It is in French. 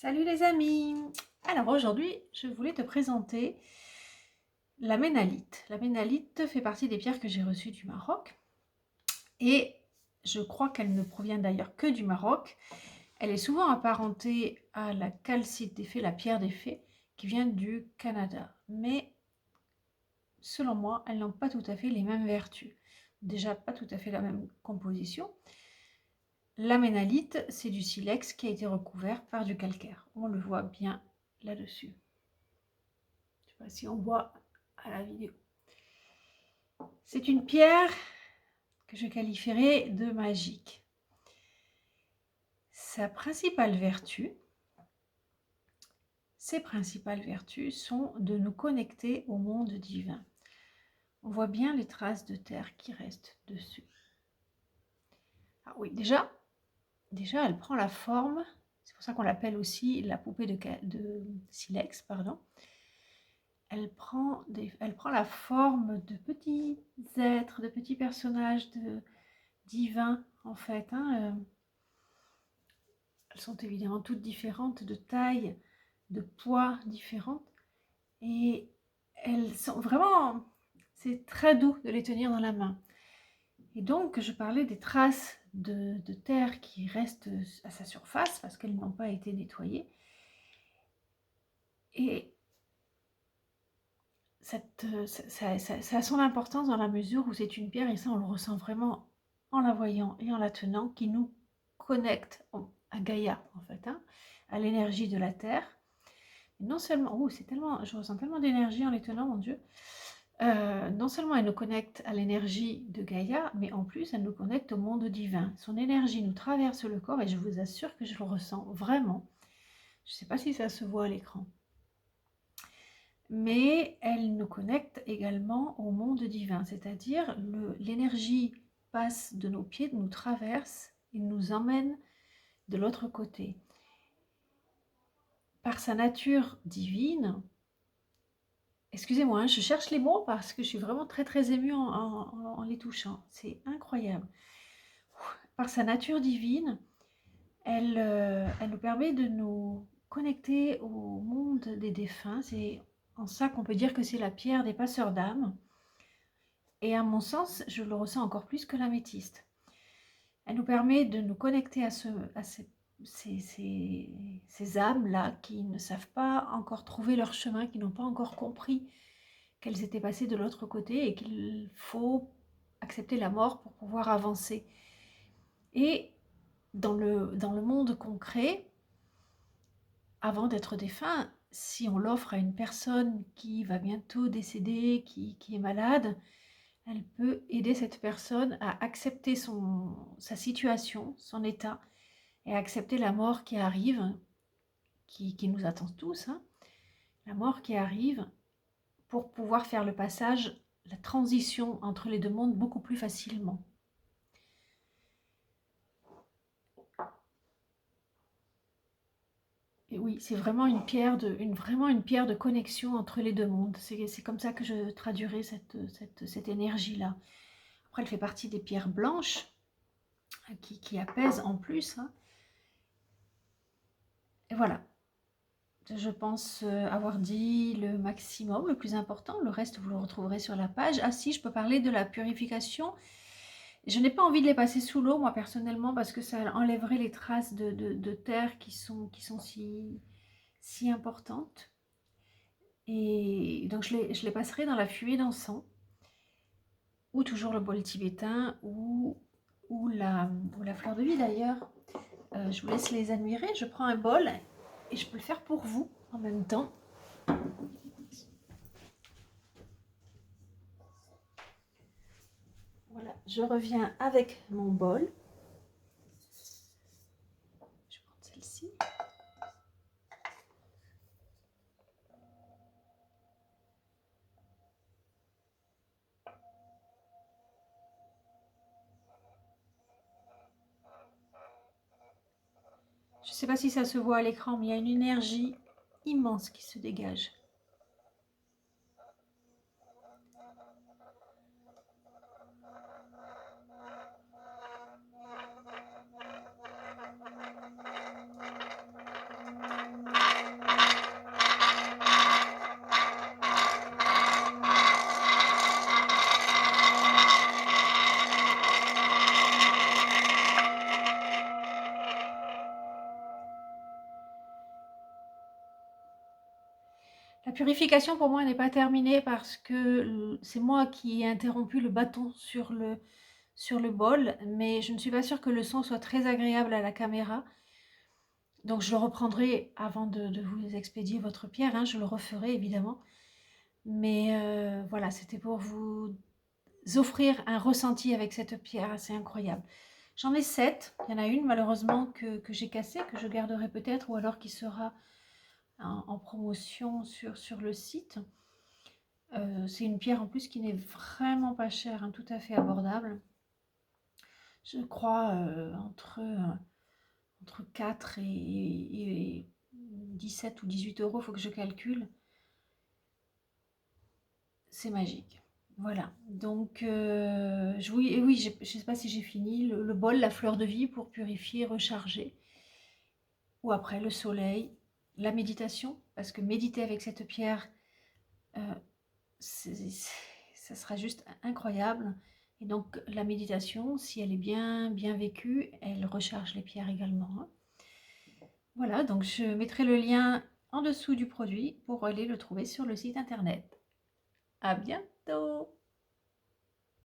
Salut les amis! Alors aujourd'hui, je voulais te présenter la ménalite. La ménalite fait partie des pierres que j'ai reçues du Maroc et je crois qu'elle ne provient d'ailleurs que du Maroc. Elle est souvent apparentée à la calcite des fées, la pierre des fées, qui vient du Canada. Mais selon moi, elles n'ont pas tout à fait les mêmes vertus. Déjà, pas tout à fait la même composition. La ménalite, c'est du silex qui a été recouvert par du calcaire. On le voit bien là-dessus. Je ne sais pas si on voit à la vidéo. C'est une pierre que je qualifierais de magique. Ses principales vertus sont de nous connecter au monde divin. On voit bien les traces de terre qui restent dessus. Ah oui, déjà, elle prend la forme, c'est pour ça qu'on l'appelle aussi la poupée de silex, pardon. Elle prend la forme de petits êtres, de petits personnages divins, en fait. Elles sont évidemment toutes différentes, de taille, de poids différentes. Et elles sont vraiment... C'est très doux de les tenir dans la main. Et donc, je parlais des traces de terre qui restent à sa surface parce qu'elles n'ont pas été nettoyées. Et ça a son importance dans la mesure où c'est une pierre, et ça on le ressent vraiment en la voyant et en la tenant, qui nous connecte à Gaïa, en fait, à l'énergie de la terre. Et non seulement, je ressens tellement d'énergie en les tenant, mon Dieu. Non seulement elle nous connecte à l'énergie de Gaïa, mais en plus elle nous connecte au monde divin. Son énergie nous traverse le corps et je vous assure que je le ressens vraiment. Je ne sais pas si ça se voit à l'écran. Mais elle nous connecte également au monde divin, c'est-à-dire l'énergie passe de nos pieds, nous traverse et nous emmène de l'autre côté. Par sa nature divine, excusez-moi, je cherche les mots parce que je suis vraiment très très émue en les touchant, c'est incroyable. Par sa nature divine, elle nous permet de nous connecter au monde des défunts. C'est en ça qu'on peut dire que c'est la pierre des passeurs d'âme. Et à mon sens, je le ressens encore plus que l'améthyste. Elle nous permet de nous connecter à ces âmes-là qui ne savent pas encore trouver leur chemin, qui n'ont pas encore compris qu'elles étaient passées de l'autre côté et qu'il faut accepter la mort pour pouvoir avancer. Et dans le monde concret, avant d'être défunt, si on l'offre à une personne qui va bientôt décéder, qui est malade, elle peut aider cette personne à accepter sa situation, son état, et à accepter la mort qui arrive, qui nous attend tous, la mort qui arrive, pour pouvoir faire le passage, la transition entre les deux mondes beaucoup plus facilement. Et oui, c'est vraiment une pierre de connexion entre les deux mondes. C'est comme ça que je traduirais cette énergie-là. Après, elle fait partie des pierres blanches qui apaisent en plus. Et voilà. Je pense avoir dit le maximum, le plus important. Le reste, vous le retrouverez sur la page. Ah si, je peux parler de la purification. Je n'ai pas envie de les passer sous l'eau, moi, personnellement, parce que ça enlèverait les traces de terre qui sont si importantes. Et donc, je les passerai dans la fumée d'encens, ou toujours le bol tibétain, ou la fleur de vie, d'ailleurs. Je vous laisse les admirer. Je prends un bol et je peux le faire pour vous en même temps. Voilà, je reviens avec mon bol. Je vais prendre celle-ci. Je ne sais pas si ça se voit à l'écran, mais il y a une énergie immense qui se dégage. La purification pour moi n'est pas terminée parce que c'est moi qui ai interrompu le bâton sur le bol, mais je ne suis pas sûre que le son soit très agréable à la caméra. Donc je le reprendrai avant de vous expédier votre pierre, hein, je le referai évidemment. Mais voilà, c'était pour vous offrir un ressenti avec cette pierre assez incroyable. J'en ai 7, il y en a une malheureusement que j'ai cassée, que je garderai peut-être, ou alors qui sera en promotion sur le site. C'est une pierre en plus qui n'est vraiment pas chère, hein, tout à fait abordable. Je crois entre 4 et 17 ou 18 euros, il faut que je calcule. C'est magique. Voilà, donc oui, je ne sais pas si j'ai fini, le bol, la fleur de vie pour purifier, recharger. Ou après le soleil, la méditation, parce que méditer avec cette pierre, euh, ça sera juste incroyable. Et donc la méditation, si elle est bien vécue, elle recharge les pierres également, hein. Voilà, donc je mettrai le lien en dessous du produit pour aller le trouver sur le site internet. À bientôt!